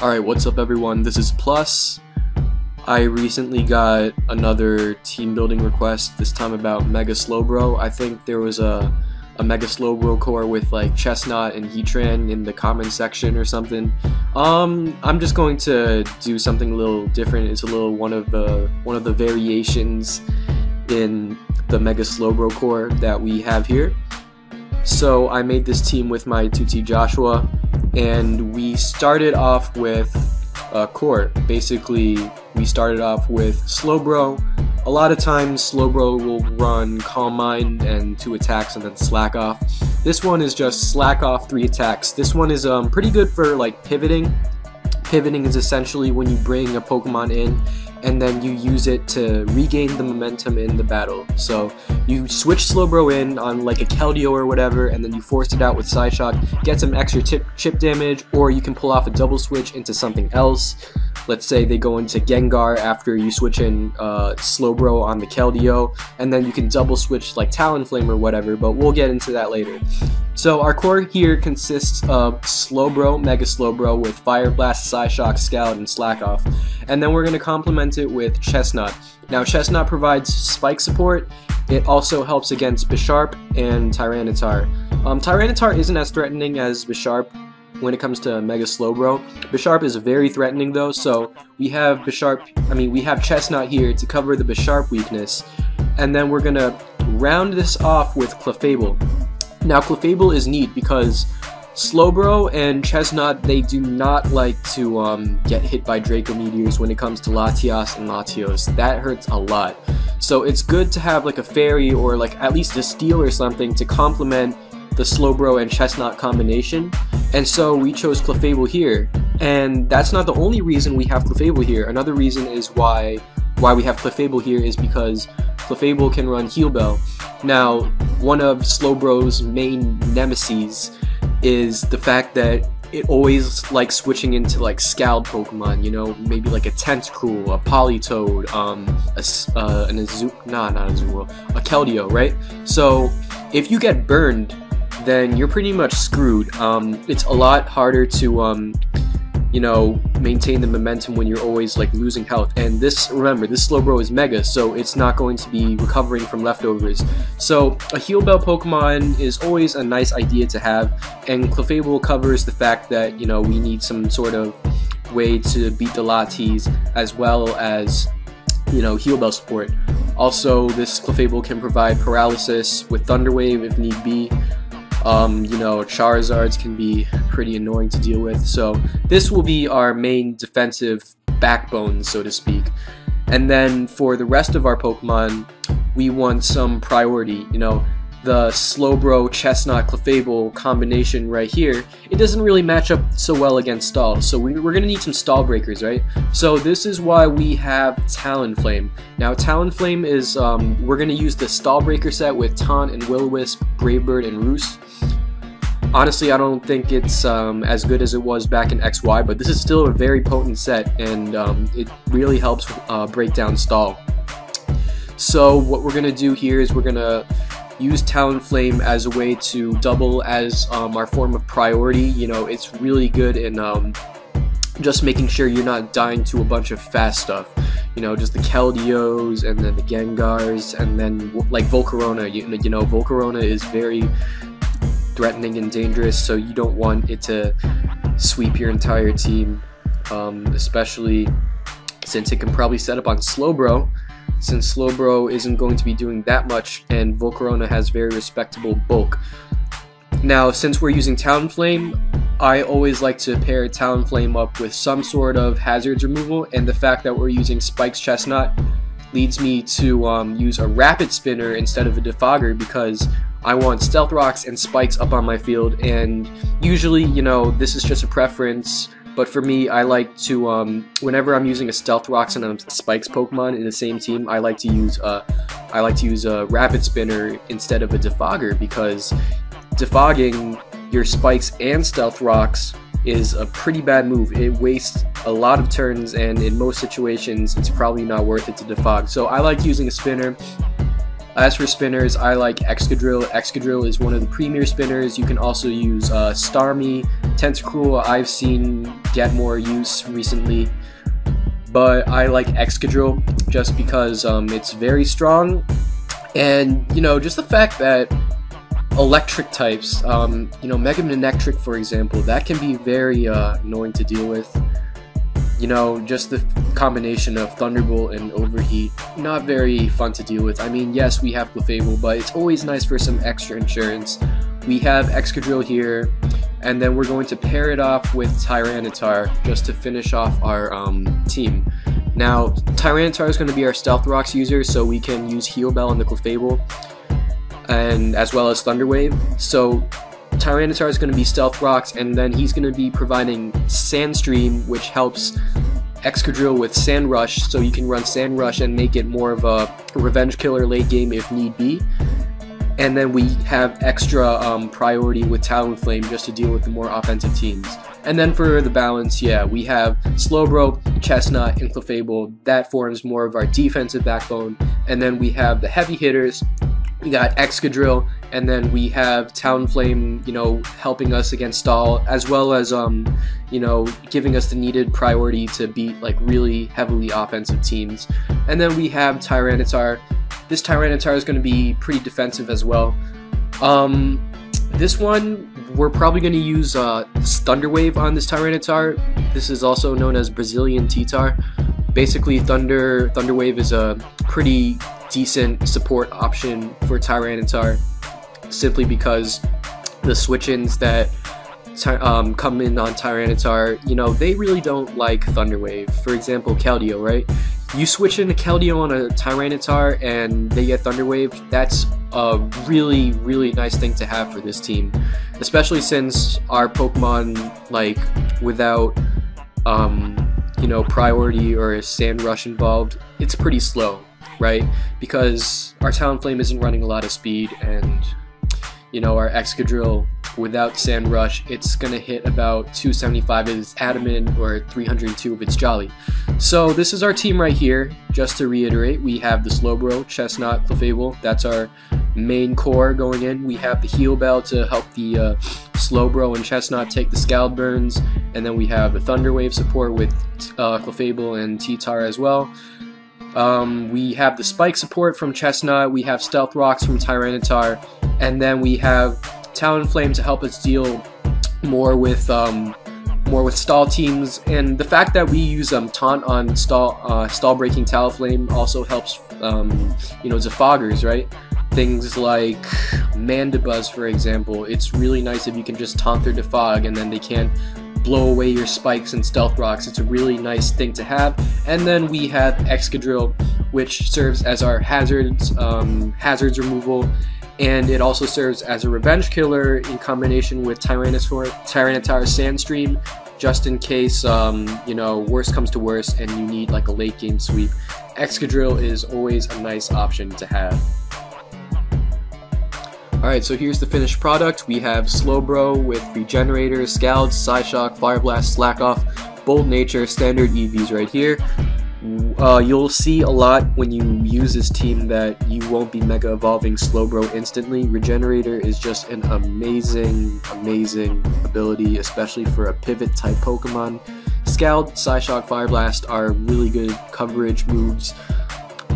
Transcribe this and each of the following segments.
Alright, what's up everyone? This is Plus. I recently got another team building request, this time about Mega Slowbro. I think there was a Mega Slowbro core with like Chestnut and Heatran in the comment section or something. I'm just going to do something a little different. It's a little one of the variations in the Mega Slowbro core that we have here. So I made this team with my 2T Joshua, and we started off with a core. Basically, we started off with Slowbro. A lot of times Slowbro will run Calm Mind and 2 attacks and then Slack Off. This one is just Slack Off 3 attacks. This one is pretty good for like pivoting. Pivoting is essentially when you bring a Pokemon in and then you use it to regain the momentum in the battle. So you switch Slowbro in on like a Keldeo or whatever, and then you force it out with Side Shock, get some extra chip damage, or you can pull off a double switch into something else. Let's say they go into Gengar after you switch in Slowbro on the Keldeo, and then you can double switch like Talonflame or whatever, but we'll get into that later. So our core here consists of Slowbro, Mega Slowbro with Fire Blast, Side Shock, Scout, and Slack Off. And then we're going to complement it with Chestnut. Now Chestnut provides spike support. It also helps against Bisharp and Tyranitar. Tyranitar isn't as threatening as Bisharp when it comes to Mega Slowbro. Bisharp is very threatening though, so we have Chestnut here to cover the Bisharp weakness. And then we're going to round this off with Clefable. Now Clefable is neat because Slowbro and Chestnut, they do not like to get hit by Draco Meteors when it comes to Latias and Latios. That hurts a lot. So it's good to have like a fairy or like at least a steel or something to complement the Slowbro and Chestnut combination. And so we chose Clefable here. And that's not the only reason we have Clefable here. Another reason is why we have Clefable here is because Clefable can run Heal Bell. Now, one of Slowbro's main nemesis is the fact that it always likes switching into like scaled Pokemon, you know, maybe like a Tentacruel, a Politoed, a Keldeo, right? So if you get burned, then you're pretty much screwed. It's a lot harder to you know, maintain the momentum when you're always like losing health. And this, remember, this Slowbro is Mega, so it's not going to be recovering from leftovers. So a Heal Bell Pokemon is always a nice idea to have, and Clefable covers the fact that, you know, we need some sort of way to beat the Latis as well as, you know, Heal Bell support. Also, this Clefable can provide paralysis with Thunder Wave if need be. You know, Charizards can be pretty annoying to deal with, so this will be our main defensive backbone, so to speak. And then for the rest of our Pokemon, we want some priority. You know, the Slowbro, Chestnut, Clefable combination right here, it doesn't really match up so well against Stall, so we're going to need some Stall breakers, right? So this is why we have Talonflame. Now Talonflame is, we're going to use the Stall breaker set with Taunt and Will-O-Wisp, Brave Bird, and Roost. Honestly, I don't think it's as good as it was back in XY, but this is still a very potent set, and it really helps break down Stall. So what we're going to do here is we're going to use Talonflame as a way to double as our form of priority. You know, it's really good in just making sure you're not dying to a bunch of fast stuff. You know, just the Keldeos and then the Gengars, and then like Volcarona. You know, Volcarona is very threatening and dangerous, so you don't want it to sweep your entire team, especially since it can probably set up on Slowbro, since Slowbro isn't going to be doing that much and Volcarona has very respectable bulk. Now, since we're using Talonflame, I always like to pair Talonflame up with some sort of hazards removal, and the fact that we're using Spike's Chestnut leads me to use a Rapid Spinner instead of a Defogger, because I want Stealth Rocks and Spikes up on my field, and usually, you know, this is just a preference, but for me, I like to, whenever I'm using a Stealth Rocks and a Spikes Pokemon in the same team, I like to use a Rapid Spinner instead of a Defogger, because defogging your Spikes and Stealth Rocks is a pretty bad move. It wastes a lot of turns, and in most situations, it's probably not worth it to defog. So I like using a spinner. As for spinners, I like Excadrill. Excadrill is one of the premier spinners. You can also use Starmie Tentacruel I've seen get more use recently, but I like Excadrill just because it's very strong, and you know, just the fact that electric types, you know, Mega Manectric for example, that can be very annoying to deal with. You know, just the combination of Thunderbolt and Overheat, not very fun to deal with. I mean, yes, we have Clefable, but it's always nice for some extra insurance. We have Excadrill here, and then we're going to pair it off with Tyranitar just to finish off our team. Now, Tyranitar is going to be our Stealth Rocks user, so we can use Heal Bell on the Clefable, and as well as Thunder Wave. So Tyranitar is going to be Stealth Rocks, and then he's going to be providing Sandstream, which helps Excadrill with Sand Rush, so you can run Sand Rush and make it more of a revenge killer late game if need be. And then we have extra priority with Talonflame just to deal with the more offensive teams. And then for the balance, yeah, we have Slowbro, Chestnut, and Clefable. That forms more of our defensive backbone. And then we have the heavy hitters. We got Excadrill, and then we have Talonflame, you know, helping us against Stall, as well as, you know, giving us the needed priority to beat, like, really heavily offensive teams. And then we have Tyranitar. This Tyranitar is going to be pretty defensive as well. This one, we're probably going to use Thunder Wave on this Tyranitar. This is also known as Brazilian T-Tar. Basically, Thunder Wave is a pretty decent support option for Tyranitar, simply because the switch-ins that come in on Tyranitar, you know, they really don't like Thunder Wave. For example, Keldeo, right? You switch in a Keldeo on a Tyranitar and they get Thunder Wave, that's a really, really nice thing to have for this team. Especially since our Pokemon, like, without, you know, priority or a Sand Rush involved, it's pretty slow, right? Because our Talonflame isn't running a lot of speed, and you know, our Excadrill without Sand Rush, it's gonna hit about 275 of its Adamant or 302 of its Jolly. So this is our team right here. Just to reiterate, we have the Slowbro, Chestnut, Clefable. That's our main core going in. We have the Heal Bell to help the Slowbro and Chestnut take the Scald Burns, and then we have a Thunder Wave support with Clefable and T-Tar as well. We have the Spike support from Chestnut, we have Stealth Rocks from Tyranitar, and then we have Talonflame to help us deal more with stall teams. And the fact that we use Taunt on stall breaking Talonflame also helps you know, Zafoggers, right? Things like Mandibuzz, for example. It's really nice if you can just taunt their Defog and then they can't blow away your spikes and Stealth Rocks. It's a really nice thing to have. And then we have Excadrill, which serves as our hazards removal, and it also serves as a revenge killer in combination with Tyranitar Sandstream, just in case you know, worst comes to worst and you need like a late game sweep. Excadrill is always a nice option to have. Alright, so here's the finished product. We have Slowbro with Regenerator, Scald, Psyshock, Fire Blast, Slack Off, Bold Nature, standard EVs right here. You'll see a lot when you use this team that you won't be Mega Evolving Slowbro instantly. Regenerator is just an amazing, amazing ability, especially for a pivot type Pokemon. Scald, Psyshock, Fire Blast are really good coverage moves.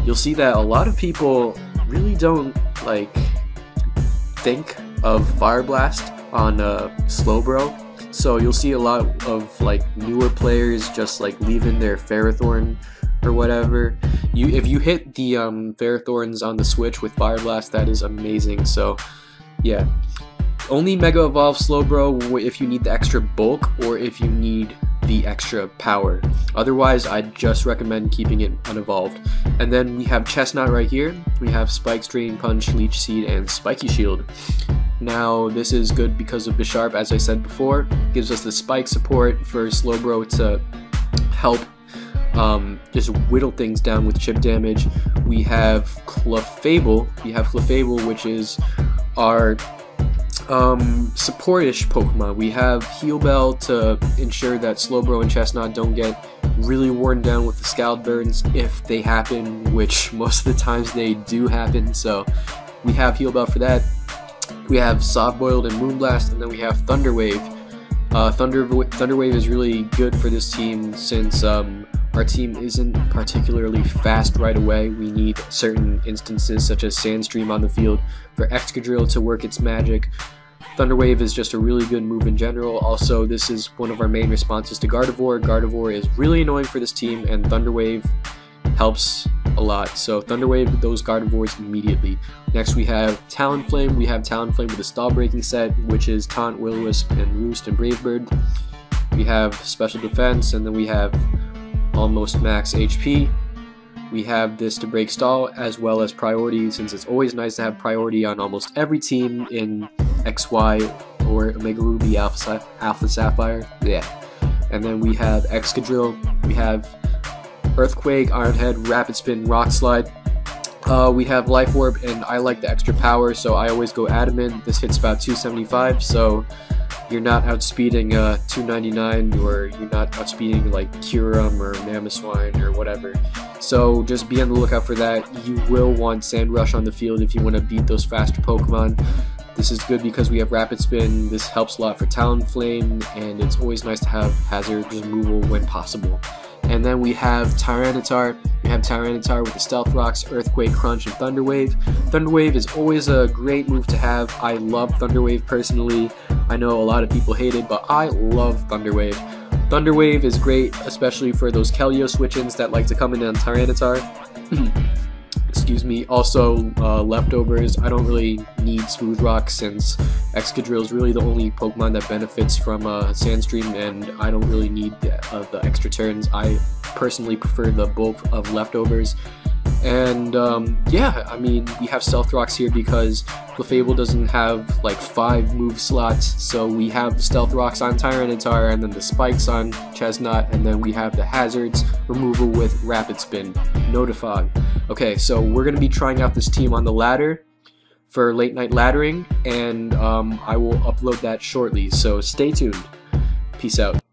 You'll see that a lot of people really don't like think of Fire Blast on Slowbro, so you'll see a lot of like newer players just like leaving their Ferrothorn or whatever. If you hit the Ferrothorns on the Switch with Fire Blast, that is amazing. So yeah, only Mega Evolve Slowbro if you need the extra bulk or if you need the extra power. Otherwise, I'd just recommend keeping it unevolved. And then we have Chestnut right here. We have Spike, Drain Punch, Leech Seed, and Spiky Shield. Now, this is good because of Bisharp, as I said before. Gives us the Spike support for Slowbro to help just whittle things down with chip damage. We have Clefable. Which is our supportish Pokemon. We have Heal Bell to ensure that Slowbro and Chestnut don't get really worn down with the Scald Burns if they happen, which most of the times they do happen, so we have Heal Bell for that. We have Soft Boiled and Moonblast, and then we have Thunder Wave. Thunderwave is really good for this team since our team isn't particularly fast right away. We need certain instances such as Sandstream on the field for Excadrill to work its magic. Thunderwave is just a really good move in general. Also, this is one of our main responses to Gardevoir. Gardevoir is really annoying for this team, and Thunderwave helps a lot. So Thunderwave those Gardevoirs immediately. Next we have Talonflame. We have Talonflame with a Stall Breaking set, which is Taunt, Will-O-Wisp, and Roost and Brave Bird. We have Special Defense, and then we have almost max HP. We have this to break Stall, as well as Priority, since it's always nice to have Priority on almost every team in XY or Omega Ruby, Alpha Sapphire. Yeah. And then we have Excadrill. We have Earthquake, Iron Head, Rapid Spin, Rock Slide. We have Life Orb, and I like the extra power, so I always go Adamant. This hits about 275, so you're not outspeeding 299, or you're not outspeeding like Kyurem or Mamoswine or whatever. So just be on the lookout for that. You will want Sandrush on the field if you want to beat those faster Pokemon. This is good because we have Rapid Spin. This helps a lot for Talonflame, and it's always nice to have Hazard removal when possible. And then we have Tyranitar. We have Tyranitar with the Stealth Rocks, Earthquake, Crunch, and Thunderwave. Thunderwave is always a great move to have. I love Thunderwave personally. I know a lot of people hate it, but I love Thunderwave. Thunderwave is great, especially for those Keldeo switch-ins that like to come in on Tyranitar. Excuse me. Also, leftovers. I don't really need Smooth Rock since Excadrill is really the only Pokemon that benefits from Sandstream, and I don't really need the extra turns. I personally prefer the bulk of leftovers. And yeah, I mean, we have Stealth Rocks here because Clefable doesn't have like 5 move slots, so we have the Stealth Rocks on Tyranitar, and then the Spikes on Chestnut, and then we have the Hazards removal with Rapid Spin, Notifog. Okay, so we're going to be trying out this team on the ladder for late night laddering, and I will upload that shortly, so stay tuned. Peace out.